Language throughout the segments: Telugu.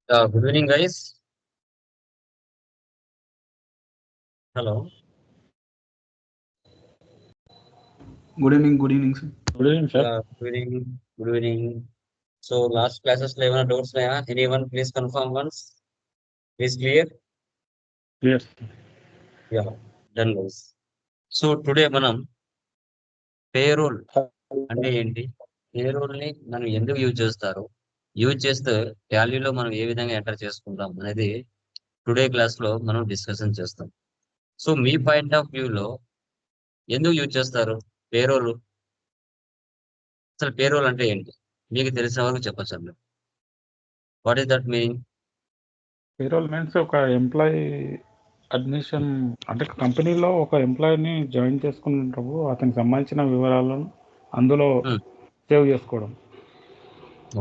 Good evening, guys. Hello. Good evening, sir. Good evening, sir. Good evening. Good evening. So, last classes లో ఏమైనా డౌట్స్ ఉన్నాయా? Anyone please confirm once. Is clear? Clear. Yeah. Done, guys. So, today మనం పేరోల్ అంటే ఏంటి? పేరోల్ ని మనం ఎందుకు యూజ్ చేస్తారు? యూజ్ చేస్తే టాలీలో మనం ఏ విధంగా ఎంటర్ చేసుకుంటాం అనేది టుడే క్లాస్ లో మనం డిస్కషన్ చేస్తాం. సో, మీ పాయింట్ ఆఫ్ వ్యూలో ఎందుకు యూజ్ చేస్తారు పేరోల్? అసలు పేరోల్ అంటే ఏంటి? మీకు తెలిసిన వరకు చెప్పొచ్చు. What is that meaning? Payroll means ఒక ఎంప్లాయీ అడ్మిషన్ అంటే కంపెనీలో ఒక ఎంప్లాయీని జాయిన్ చేసుకుంటాము, అతనికి సంబంధించిన వివరాలను అందులో సేవ్ చేసుకోవడం.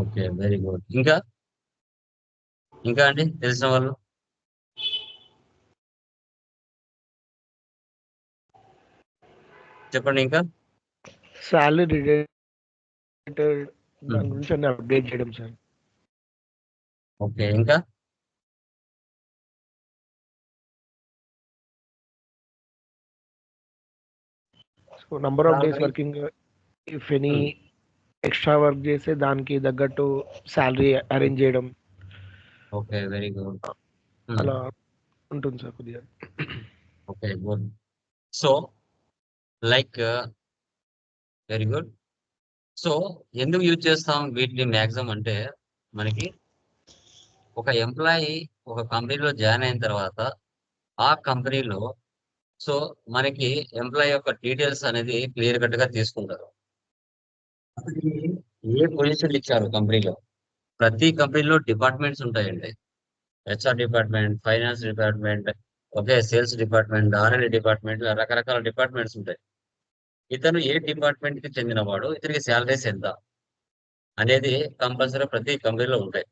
Okay, very good. ఇంకా అండి తెలిసిన వాళ్ళు చెప్పండి. ఇంకా సాలరీ రిలేటెడ్ దాని గురించి అన్ని అప్డేట్ చేయడం సార్. ఓకే, ఇంకా so number of days working, if any extra work చేస్తే దానికి తగ్గట్టు శాలరీ అరేంజ్ చేయడం. Okay, very good. అలా ఉంటుంది సార్ కొద్దిగా. Okay, good. So like very good. So ఎందుకు యూజ్ చేస్తాం వీటిని మ్యాక్సిమం అంటే, మనకి ఒక ఎంప్లాయీ ఒక కంపెనీలో జాయిన్ అయిన తర్వాత ఆ కంపెనీలో సో మనకి ఎంప్లాయీ యొక్క డీటెయిల్స్ అనేది క్లియర్ కట్ గా తీసుకుంటారు. అతనికి ఏ పొజిషన్ ఇచ్చారు కంపెనీలో? ప్రతి కంపెనీలో డిపార్ట్మెంట్స్ ఉంటాయండి. HR department, finance department, okay, sales department, R and D department, రకరకాల డిపార్ట్మెంట్స్ ఉంటాయి. ఇతను ఏ డిపార్ట్మెంట్ కి చెందినవాడు, ఇతనికి శాలరీస్ ఎంత అనేది కంపల్సరీ ప్రతి కంపెనీలో ఉంటాయి.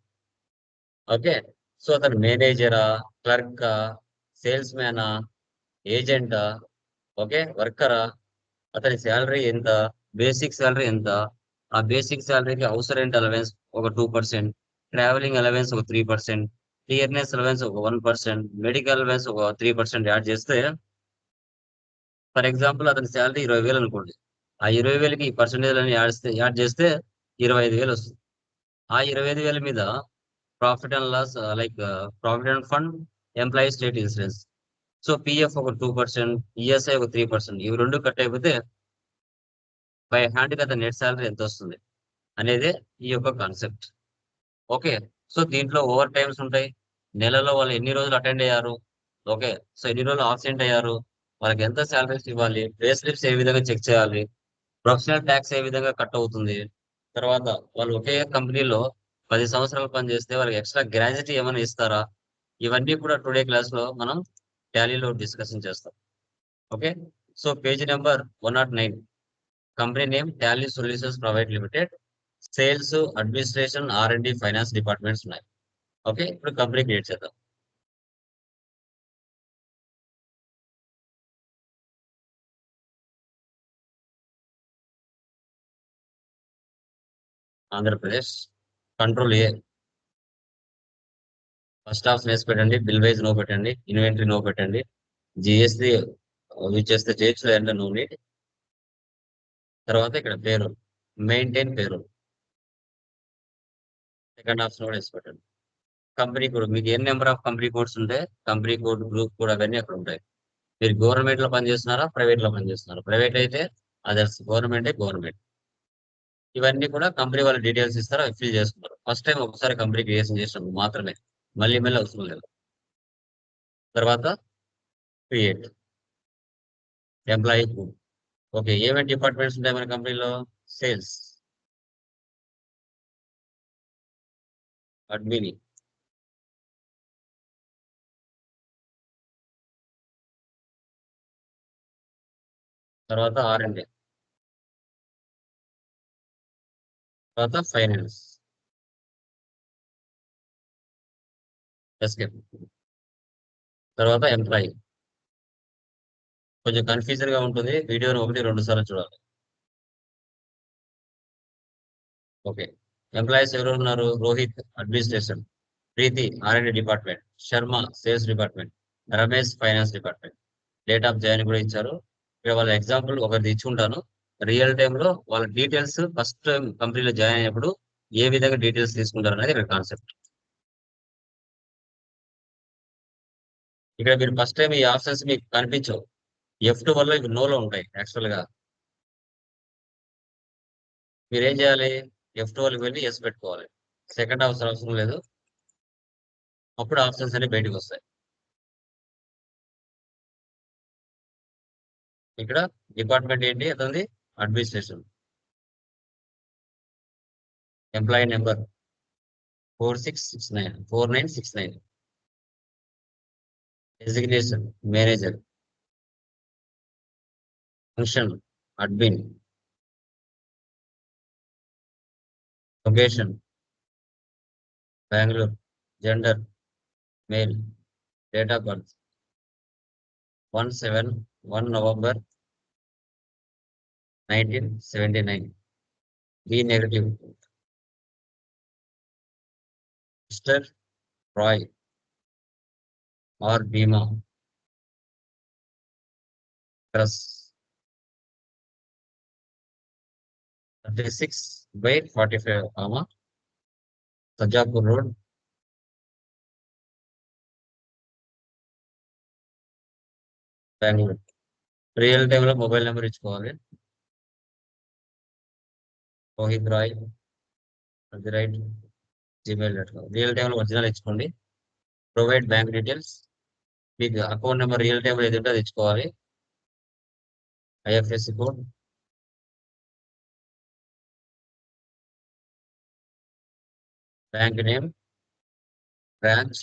ఓకే, సో అతను మేనేజరా, క్లర్కా, సేల్స్ మ్యానా, ఏజెంటా, ఓకే, వర్కరా, అతని శాలరీ ఎంత, బేసిక్ శాలరీ ఎంత, ఆ బేసిక్ శాలరీకి హౌస్ రెంట్ అలవెన్స్ ఒక 2%, ట్రావెలింగ్ అలవెన్స్ ఒక 3%, టియర్నెస్ అలవెన్స్ ఒక 1%, మెడికల్ అలవెన్స్ ఒక 3% యాడ్ చేస్తే, ఫర్ ఎగ్జాంపుల్ అతని శాలరీ 20,000 అనుకోండి. ఆ 20,000కి ఈ పర్సెంటేజ్ అని యాడ్ చేస్తే 25,000 వస్తుంది. ఆ 25,000 మీద profit and loss, like provident fund, employee state insurance, so PF ఒక 2%, ఈఎస్ఐ ఒక 3%, ఇవి రెండు కట్ అయిపోతే బై హ్యాండ్ కి అతని నెట్ శాలరీ ఎంత వస్తుంది అనేది ఈ యొక్క కాన్సెప్ట్. ఓకే, సో దీంట్లో ఓవర్ టైమ్స్ ఉంటాయి. నెలలో వాళ్ళు ఎన్ని రోజులు అటెండ్ అయ్యారు, ఓకే, సో ఎన్ని రోజులు ఆబ్సెంట్ అయ్యారు, వాళ్ళకి ఎంత శాలరీస్ ఇవ్వాలి, పే స్లిప్స్ ఏ విధంగా చెక్ చేయాలి, ప్రొఫెషనల్ ట్యాక్స్ ఏ విధంగా కట్ అవుతుంది, తర్వాత వాళ్ళు ఒకే కంపెనీలో 10 సంవత్సరాలు పనిచేస్తే వాళ్ళకి ఎక్స్ట్రా గ్రాడ్యుటీ ఏమైనా ఇస్తారా, ఇవన్నీ కూడా టుడే క్లాస్ లో మనం టాలీలో డిస్కషన్ చేస్తాం. Okay, so page number 109, company name Tally solutions private limited, sales, administration, RMD, finance departments ఉన్నాయి. ఓకే, ఇప్పుడు కంపెనీ క్రియేట్ చేద్దాం. Andhra Pradesh, control A, first of వేసి పెట్టండి, బిల్ వైజ్ నో పెట్టండి, ఇన్వెంటరీ నో పెట్టండి, జిఎస్టి యూజ్ చేస్తే చేయొచ్చు, లేదంటే నో నీట్. తర్వాత ఇక్కడ పేరు, మెయింటైన్ పేరు, సెకండ్ ఆప్షన్ కూడా వేసి పెట్టండి. కంపెనీ కోడ్, మీకు ఏ నెంబర్ ఆఫ్ కంపెనీ కోడ్స్ ఉంటే కంపెనీ కోడ్, గ్రూప్ కోడ్ అవన్నీ అక్కడ ఉంటాయి. మీరు గవర్నమెంట్ లో పనిచేస్తున్నారా, ప్రైవేట్ లో పనిచేస్తున్నారా? ప్రైవేట్ అయితే అదర్స్, గవర్నమెంట్ గవర్నమెంట్. ఇవన్నీ కూడా కంపెనీ వాళ్ళ డీటెయిల్స్ ఇస్తారా, ఫిల్ చేసుకుంటారు. ఫస్ట్ టైం ఒకసారి కంపెనీ క్రియేషన్ చేసినప్పుడు మాత్రమే, మళ్ళీ అవసరం లేదు. తర్వాత క్రియేట్ ఎంప్లాయీ గ్రూప్. ఓకే, ఏమేమి డిపార్ట్మెంట్స్ ఉంటాయి మన కంపెనీలో? సేల్స్, అడ్మిని, తర్వాత ఆర్ఎండి, తర్వాత ఫైనాన్స్, ఎస్కేప్, తర్వాత ఎంప్లాయీ. కొంచెం కన్ఫ్యూజన్ గా ఉంటుంది, వీడియోని 1-2 సార్లు చూడాలి. ఓకే, ఎంప్లాయీస్ ఎవరు ఉన్నారు? Rohit, administration, Preeti R&D department, Sharma sales department, Ramesh finance department. Date of join కూడా ఇచ్చారు. ఇక్కడ వాళ్ళ ఎగ్జాంపుల్ ఒకటి ఇచ్చుకుంటాను. రియల్ లో వాళ్ళ డీటెయిల్స్ ఫస్ట్ టైం కంపెనీలో జాయిన్ అయినప్పుడు ఏ విధంగా డీటెయిల్స్ తీసుకుంటారు అనేది ఇక్కడ కాన్సెప్ట్. ఇక్కడ మీరు ఫస్ట్ టైం ఈ ఆప్షన్స్ మీకు కనిపించవు. F2 వల్ల ఇవి నోలో ఉంటాయి. యాక్చువల్ గా మీరు ఏం చేయాలి? F2 వాళ్ళకి వెళ్ళి ఎస్ పెట్టుకోవాలి. సెకండ్ అవసరం లేదు. అప్పుడు ఆప్షన్స్ అన్ని బయటకు వస్తాయి. ఇక్కడ డిపార్ట్మెంట్ ఏంటి అతనిది? Administration. Employee number 4969. Designation manager. Function admin. Location Bengaluru. Gender male. Date of birth 1/7/1 November 1979. B negative. Mr. Roy or Bhima. Address 36/45, Sajapur Road, Bangalore. Real లో మొబైల్ నెంబర్ ఇచ్చుకోవాలి. రోహిత్ రాయ్ @gmail.com. రియల్ లో ఒరిజినల్ ఇచ్చుకోండి. Provide bank details. మీకు అకౌంట్ నెంబర్ రియల్ లో ఏది ఉంటే అది ఇచ్చుకోవాలి. IFSC code. Bank name, branch,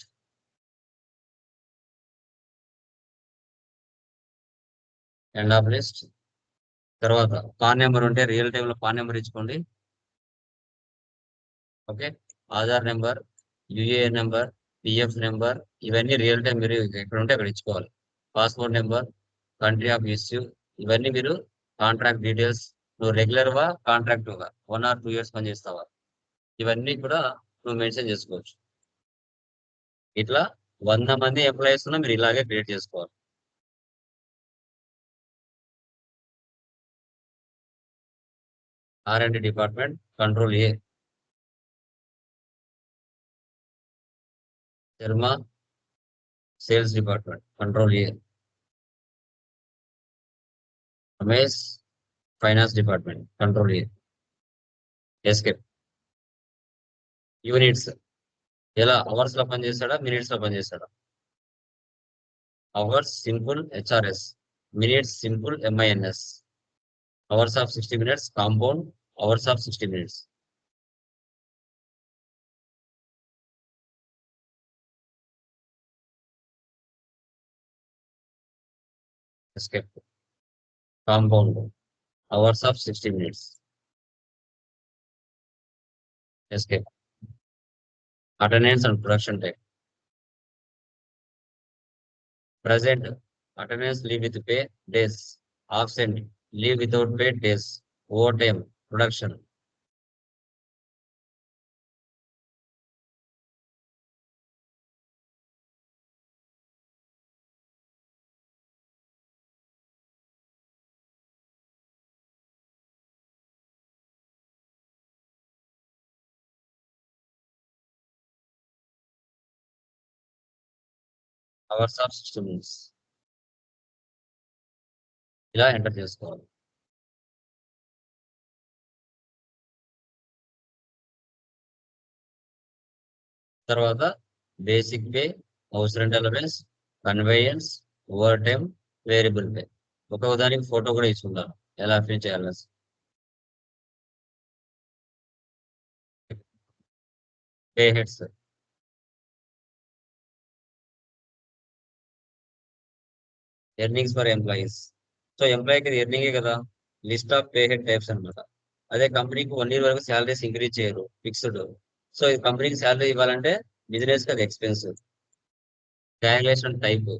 end of list. తర్వాత పాన్ నెంబర్ ఉంటే రియల్ లో పాన్ నెంబర్ ఇచ్చుకోండి. Okay. Aadhaar number, UAN number, PF number, ఇవన్నీ రియల్ టైం మీరు ఎక్కడ ఉంటే అక్కడ ఇచ్చుకోవాలి. Passport number, country of issue, ఇవన్నీ మీరు కాంట్రాక్ట్ డీటెయిల్స్. నువ్వు రెగ్యులర్గా కాంట్రాక్ట్గా 1 or 2 years పనిచేస్తావా, ఇవన్నీ కూడా నువ్వు మెన్షన్ చేసుకోవచ్చు. ఇట్లా 100 మంది ఎంప్లాయీస్ ఉన్న మీరు ఇలాగే క్రియేట్ చేసుకోవాలి. R&D department, control A. Sharma sales department, control A. Ramesh finance department, control A. Escape. Units ఎలా అవర్స్ లో పనిచేస్తాడా, మినిట్స్ లో పనిచేస్తాడా? Hours simple HRS, minutes simple MINS. Hours of 60 minutes, compound hours of 60 minutes. Escape. Compound hours of 60 minutes. Escape. Attendance and production time. Present, attendance leave with pay, days. Absent, leave without pay, days. Overtime, production. Hours of 60 minutes. ఇలా ఎంటర్ చేసుకోవాలి. తర్వాత basic pay, house rent allowance, conveyance, overtime, variable pay. ఒక్కొక్క దానికి ఫోటో కూడా ఇచ్చుకుంటాను ఎలా ఫిల్ చేయాలని. Pay heads. Earnings for employees. So ఎంప్లాయీకి ఎర్నింగే కదా. List of pay head types అనమాట. అదే కంపెనీకి 1 year వరకు శాలరీస్ ఇంక్రీజ్ చేయరు, ఫిక్స్డ్. సో ఈ కంపెనీకి శాలరీ ఇవ్వాలంటే బిజినెస్ కి అది ఎక్స్పెన్సివ్. Calculation type.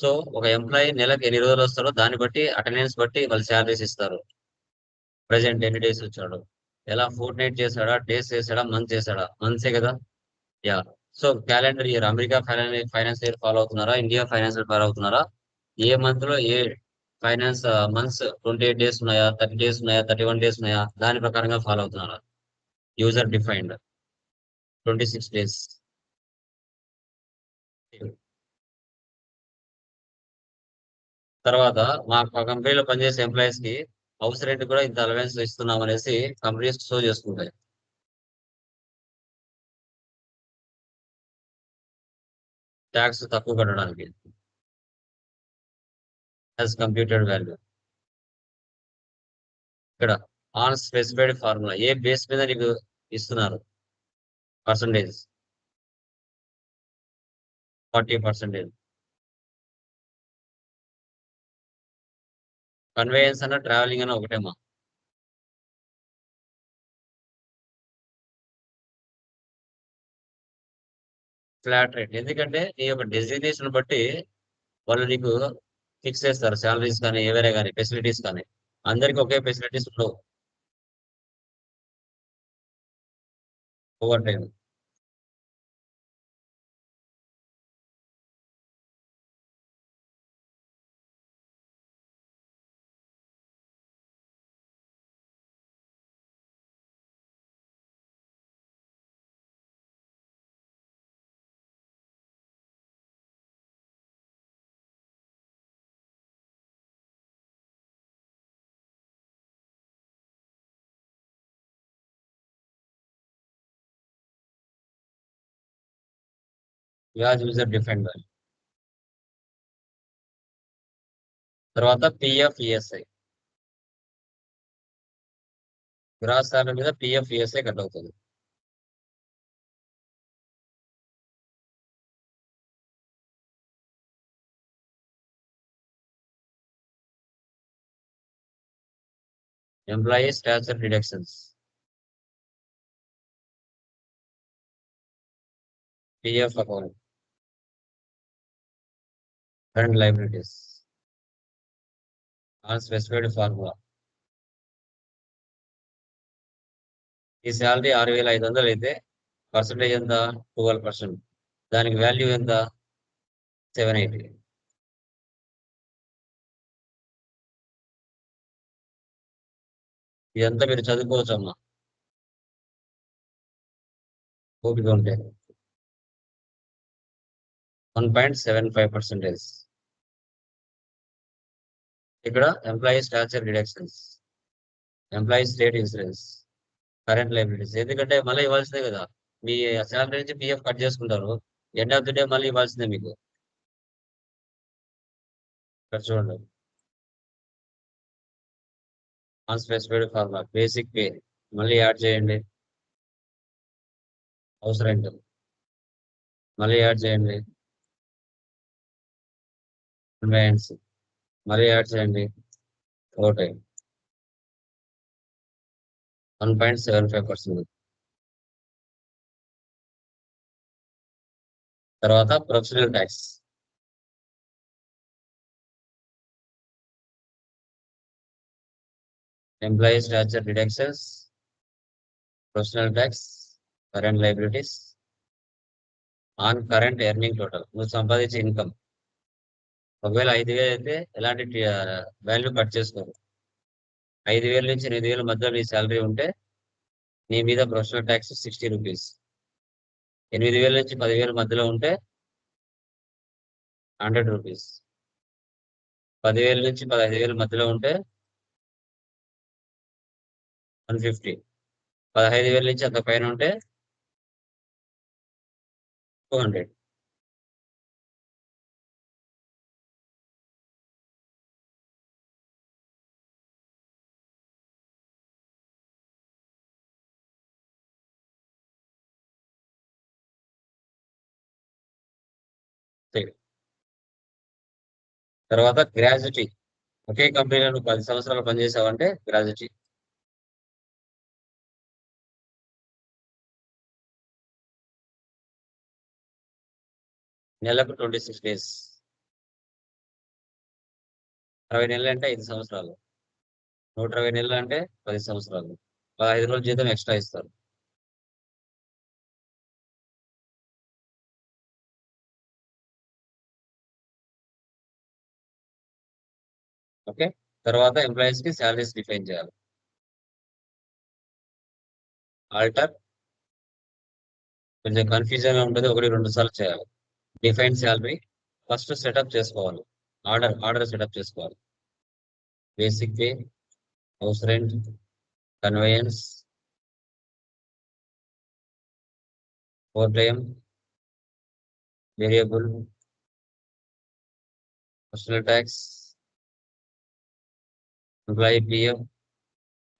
సో ఒక ఎంప్లాయీ నెలకు ఎన్ని రోజులు వస్తాడో దాన్ని బట్టి అటెండెన్స్ బట్టి వాళ్ళు శాలరీస్ ఇస్తారు. ప్రజెంట్ ఎన్ని డేస్ వచ్చాడు, ఎలా ఫోర్ట్ నైట్ చేశాడా, డేస్ చేశాడా, మంత్ చేశాడా, మంత్సే కదా. Yeah. So calendar year America finance year follow అవుతున్నారా, ఇండియా ఫైనాన్స్ ఇయర్ ఫాలో అవుతున్నారా, ఏ మంత్ లో ఏ ఫైనాన్స్ మంత్స్ 28 డేస్ ఉన్నాయా, 30 డేస్ ఉన్నాయా, 31 డేస్ ఉన్నాయా, దాని ప్రకారంగా ఫాలో అవుతున్నారా. User defined 26 days. తర్వాత మా కంపెనీలో పనిచేసే ఎంప్లాయీస్ కి హౌస్ రెంట్ కూడా ఇంత అలవెన్స్ ఇస్తున్నాం అనేసి కంపెనీస్ షో చేసుకుంటాయి. ట్యాక్స్ తక్కువ కట్టడానికి యాజ్ కంప్యూటెడ్ వాల్యూ. ఇక్కడ on specified formula A base మీద నీకు ఇస్తున్నారు పర్సంటేజ్ 40%. కన్వేయన్స్ అన్న ట్రావెలింగ్ అన్న ఒకటేమా. ఫ్లాట్ రేట్ ఎందుకంటే నీ యొక్క డెసిగ్నేషన్ బట్టి వాళ్ళు నీకు ఫిక్స్ చేస్తారు శాలరీస్ కానీ ఏవైనా కానీ ఫెసిలిటీస్ కానీ. అందరికి ఒకే ఫెసిలిటీస్ ఉండవు. Over time as user defined value. తర్వాత పిఎఫ్ ఈఎస్ఐ గ్రాస్ సాలరీ మీద పిఎఫ్ ఈఎస్ఐ కట్ అవుతుంది. Employee స్టాచర్ deductions PF account current liabilities on specified formula. ఈ శాలరీ 6,500 అయితే పర్సంటేజ్ ఎంత 12%. దానికి వాల్యూ ఎంత 780. ఇదంతా మీరు చదువుకోవచ్చు అమ్మా ఓపిక ఉంటే. 1.75%. ఇక్కడ employee స్టాచర్ deductions, employee state insurance, current liabilities. ఎందుకంటే మళ్ళీ ఇవ్వాల్సిందే కదా, మీ శాలరీ నుంచి పిఎఫ్ కట్ చేసుకుంటారు, ఎండ్ ఆఫ్ ది డే మళ్ళీ ఇవ్వాల్సిందే మీకు. ఇక్కడ చూడండి అన్స్పెసిఫైడ్ ఫార్ములా బేసిక్ పే మళ్ళీ యాడ్ చేయండి, హౌస్ రెంట్ మళ్ళీ యాడ్ చేయండి, కన్వేయన్స్ మళ్ళీ యాడ్ చేయండి, ఓవర్ టైం 1.75%. తర్వాత professional tax employee స్టాచర్ deductions, professional tax, current liabilities on current earning total. నువ్వు సంపాదించే ఇన్కమ్ ఒకవేళ 5,000 అయితే ఎలాంటి వాల్యూ కట్ చేసుకోరు. 5,000 నుంచి 8,000 మధ్యలో నీ శాలరీ ఉంటే నీ మీద ప్రొఫెషనల్ ట్యాక్స్ 60 రూపీస్. 8,000 నుంచి 10,000 మధ్యలో ఉంటే 100 రూపీస్. 10,000 నుంచి 15,000 మధ్యలో ఉంటే 150. 15,000 నుంచి అంత పైన ఉంటే 200. తర్వాత గ్రాడ్యుటీ. ఒకే కంపెనీలో నువ్వు 10 సంవత్సరాలు పనిచేసావంటే గ్రాడ్యుటీ. నెలకు 26 డేస్. 60 నెలలు అంటే 5 సంవత్సరాలు. 120 నెలలు అంటే 10 సంవత్సరాలు. 15 రోజులు జీతం ఎక్స్ట్రా ఇస్తారు. ఓకే, తర్వాత ఎంప్లాయీస్ కి శాలరీస్ డిఫైన్ చేయాలి. ఆల్టర్ కొంచెం కన్ఫ్యూజన్ గా ఉంటుంది, 1-2 సార్లు చేయాలి. డిఫైన్ శాలరీ ఫస్ట్ సెటప్ చేసుకోవాలి. ఆర్డర్ సెటప్ చేసుకోవాలి. Basic pay, house rent, conveyance, overtime, variable, personal tax, employee PF,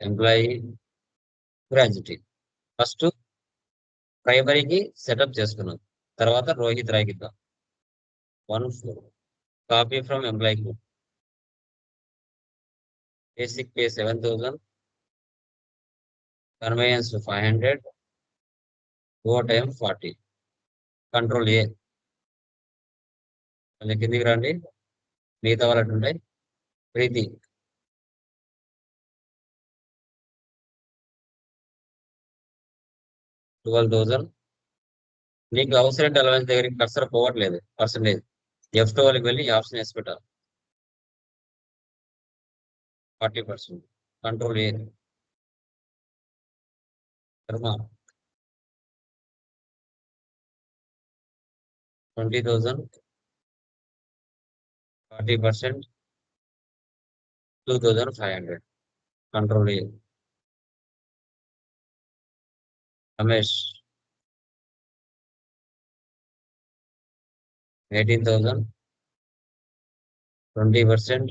employee gratuity. First ప్రైమరీకి సెటప్ చేసుకున్నాం, తర్వాత రోహిత్ రాయ్కి ఇద్దాం. 1 copy from employee group. Basic pay 7,000, conveyance 500, overtime 40. Control A. మళ్ళీ కిందికి రండి, మిగతా వాళ్ళకి ఉంటాయి. ప్రీతి 12,000. నీకు అవసరం అలవెన్స్ దగ్గరికి కర్సర్ పోవట్లేదు పర్సంటేజ్. F12కి వెళ్ళి ఆప్షన్ వేసి పెట్టాలి. 40%. కంట్రోల్ ఏ. కర్మ 20,000, 40%, 2,500. Control A. Ramesh 18,000, 20%,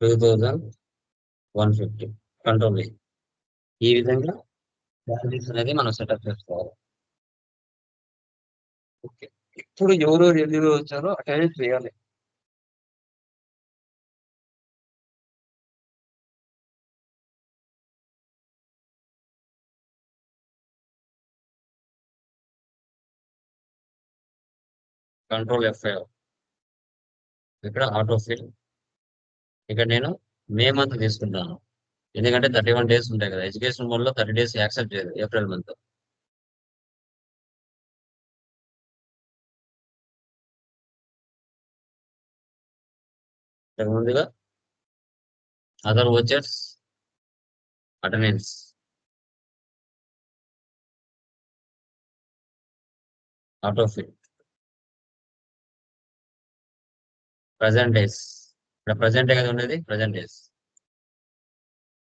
2,150. Control A. ఈ విధంగా శాలరీస్ అనేది మనం సెటప్ చేసుకోవాలి. ఓకే, ఇప్పుడు ఎవరు రివ్యూ వచ్చారో అటెండ్ చేయాలి. Control F5. ఇక్కడ ఆటో ఫిల్. ఇక్కడ నేను మే మంత్ తీసుకుంటాను, ఎందుకంటే 31 days ఉంటాయి కదా. ఎడ్యుకేషన్ మోడ్ లో 30 days యాక్సెప్ట్ చేయదు, ఏప్రిల్ మంత్. ముందుగా other vouchers, attendance, auto fill, present days. ఇక్కడ ప్రజెంట్ కదా ఉండేది, ప్రజెంట్ డేస్.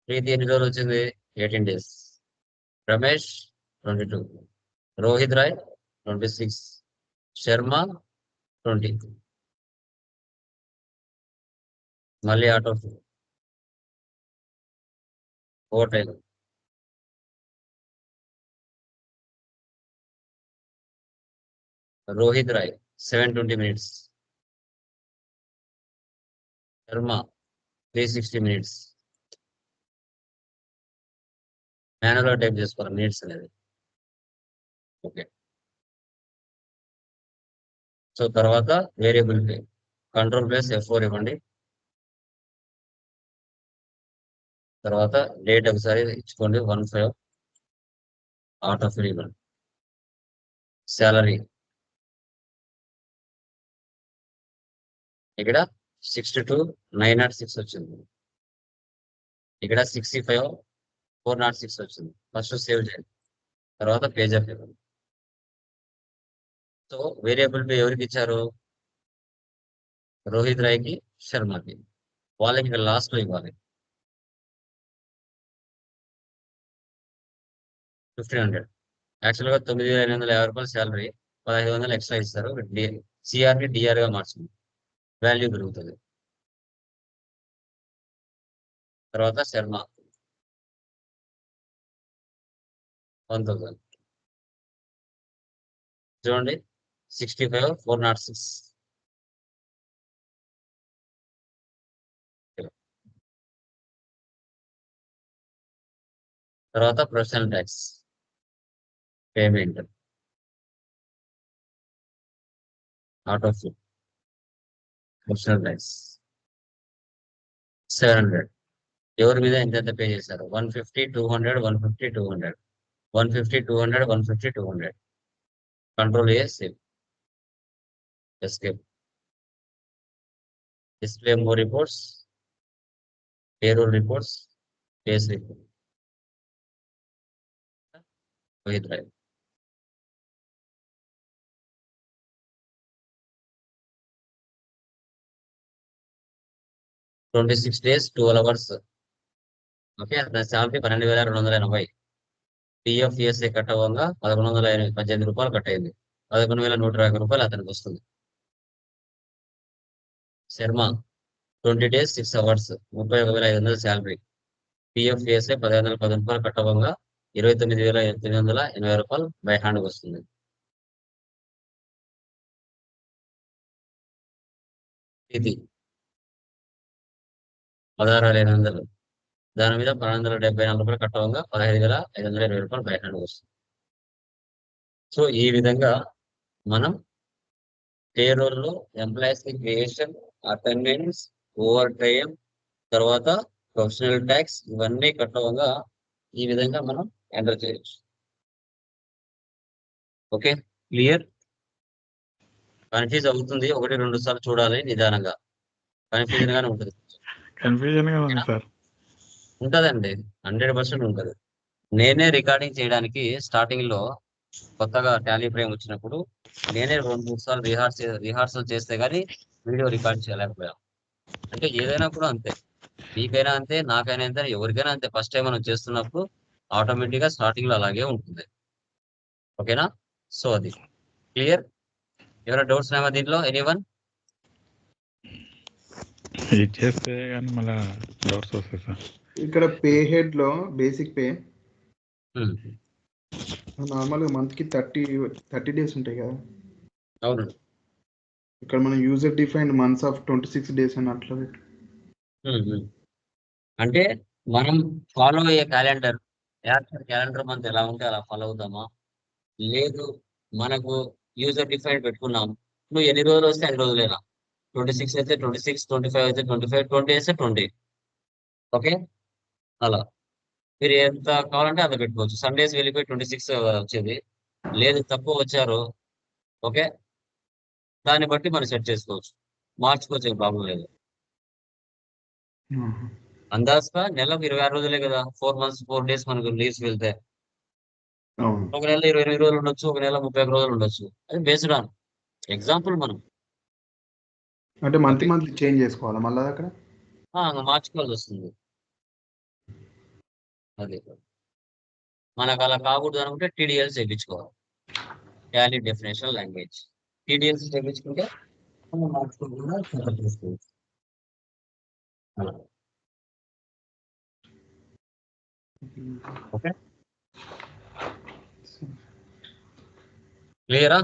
ప్రీతి ఎన్ని రోజులు వచ్చింది? 18 days. రమేష్ 22, రోహిత్ రాయ్ 26, శర్మ 20. మళ్ళీ auto fill, overtime, Rohit Rai 720 minutes, Sharma 360 minutes. Manual type చేసుకోవాలి మినిట్స్ అనేది. ఓకే, సో తర్వాత variable pay, control plus F4 ఇవ్వండి. తర్వాత డేట్ ఒకసారి ఇచ్చుకోండి, 1/5. ఆటో ఫిల్ ఇవ్వండి. శాలరీ ఇక్కడ 62,906 వచ్చింది. ఇక్కడ 65,406 వచ్చింది. ఫస్ట్ సేవ్ చేయండి, తర్వాత పేజ్ అప్ ఇవ్వండి. సో వేరియబుల్ పే ఎవరికి ఇచ్చారు? రోహిత్ రాయ్కి, శర్మకి. వాళ్ళకి ఇక్కడ లాస్ట్ లో ఇవ్వాలి 1,500. యాక్చువల్గా 9,850 రూపాయలు శాలరీ, 1,500 ఎక్స్ట్రా ఇస్తారు. సిఆర్ని డిఆర్ గా మార్చింది, వాల్యూ పెరుగుతుంది. తర్వాత శర్మ 1,000. చూడండి 65,406. తర్వాత professional tax payment, auto fill, professional tax 700. ఎవరి మీద ఎంత పే చేశారు? 150, 200, 150, 200, 150, 200, 150, 200. Control A, save, escape. display more reports, payroll reports, case report. Rohit Rai. $26 days, 12 hours. Okay, అతని శాలరీ 12,280. పిఎఫ్ ఈఎస్ఐ కట్ అవ్వగా 1,118 రూపాయలు కట్ అయింది. 11,120 రూపాయలు అతనికి వస్తుంది. Sharma 20 days, 6 hours, 31,500 salary. PF ESI 1,510 రూపాయలు కట్ అవ్వగా 29,980 రూపాయలు బై హ్యాండ్ వస్తుంది. ఇది 16,500. దాని మీద 1274 రూపాయలు కట్ అవ్వగా 15,520 రూపాయలు బై హ్యాండ్ వస్తుంది. సో ఈ విధంగా మనం పేరోల్లో ఎంప్లాయీస్ కి క్రియేషన్, అటెండెన్స్, ఓవర్ టైం, తర్వాత ప్రొఫెషనల్ ట్యాక్స్ ఇవన్నీ కట్ అవ్వగా ఈ విధంగా మనం ఎంటర్ చేయొచ్చు. Okay, clear? కన్ఫ్యూజ్ అవుతుంది, 1-2 సార్లు చూడాలి నిదానంగా. కన్ఫ్యూజన్ గానే ఉంటుంది. కన్ఫ్యూజన్ గా ఉంది సార్. ఉంటదండి, 100% ఉంటది. నేనే రికార్డింగ్ చేయడానికి స్టార్టింగ్ లో కొత్తగా టాలీ ఫ్రేమ్ వచ్చినప్పుడు నేనే 2-3 సార్లు రిహార్సల్ చేస్తే గానీ వీడియో రికార్డ్ చేయలేకపోయాం. అంటే ఏదైనా కూడా అంతే, మీకైనా అంతే, నాకైనా అంతే, ఎవరికైనా అంతే. ఫస్ట్ టైం మనం చేస్తున్నప్పుడు ఆటోమేటిక్ గా స్టార్టింగ్ లో అలాగే ఉంటుంది. ఓకేనా? సో అది క్లియర్. ఏమైనా డౌట్స్ ఉన్నాయా దీంట్లో? ఎనీవన్? ఇది చేస్తే కానీ మళ్ళీ డౌట్స్ వస్తాయి సార్. ఇక్కడ పే హెడ్ లో బేసిక్ పే నార్మల్గా మంత్ కి 30 డేస్ ఉంటాయి కదా. అవును. ఇక్కడ మనం user defined months of 26 days అని అట్లా పెట్టు. అంటే మనం ఫాలో అయ్యే క్యాలెండర్, క్యాలెండర్ మంత్ ఎలా ఉంటే అలా ఫాలో అవుతామా? లేదు మనకు యూజర్ డిఫైన్ పెట్టుకున్నాం, నువ్వు ఎన్ని రోజులు వస్తే అన్ని రోజులేనా? 26 అయితే 26, 25 అయితే 25, 20 అయితే 20. ఓకే, అలా మీరు ఎంత కావాలంటే అంత పెట్టుకోవచ్చు. సండేస్ వెళ్ళిపోయి 26 వచ్చేది, లేదు తక్కువ వచ్చారు, ఓకే, దాన్ని బట్టి మనం సెట్ చేసుకోవచ్చు, మార్చుకోవచ్చు, ఏం ప్రాబ్లం లేదు. అందాజుగా నెలకు 26 రోజులే కదా, 4 months 4 days మనకు లీవ్స్ వెళ్తే అవును. ఒక నెల 28 రోజులు ఉండొచ్చు, ఒక నెల 31 రోజులు ఉండొచ్చు. అది బేస్డ్ ఆన్ ఎగ్జాంపుల్. మనం అంటే మంత్లీ చేంజ్ చేసుకోవాలా మళ్ళీ అక్కడ? మార్చుకోవాల్సి వస్తుంది. అది మనకు అలా కాకూడదు అనుకుంటే టీడీఎల్స్ చేయించుకోవాలి, టాలీ డెఫినేషన్ లాంగ్వేజ్. టీడీఎల్స్ చేయించుకుంటే మనం మార్చుకోకుండా సెటప్ చేసుకోవచ్చు. అలా. ఓకే, క్లియరా?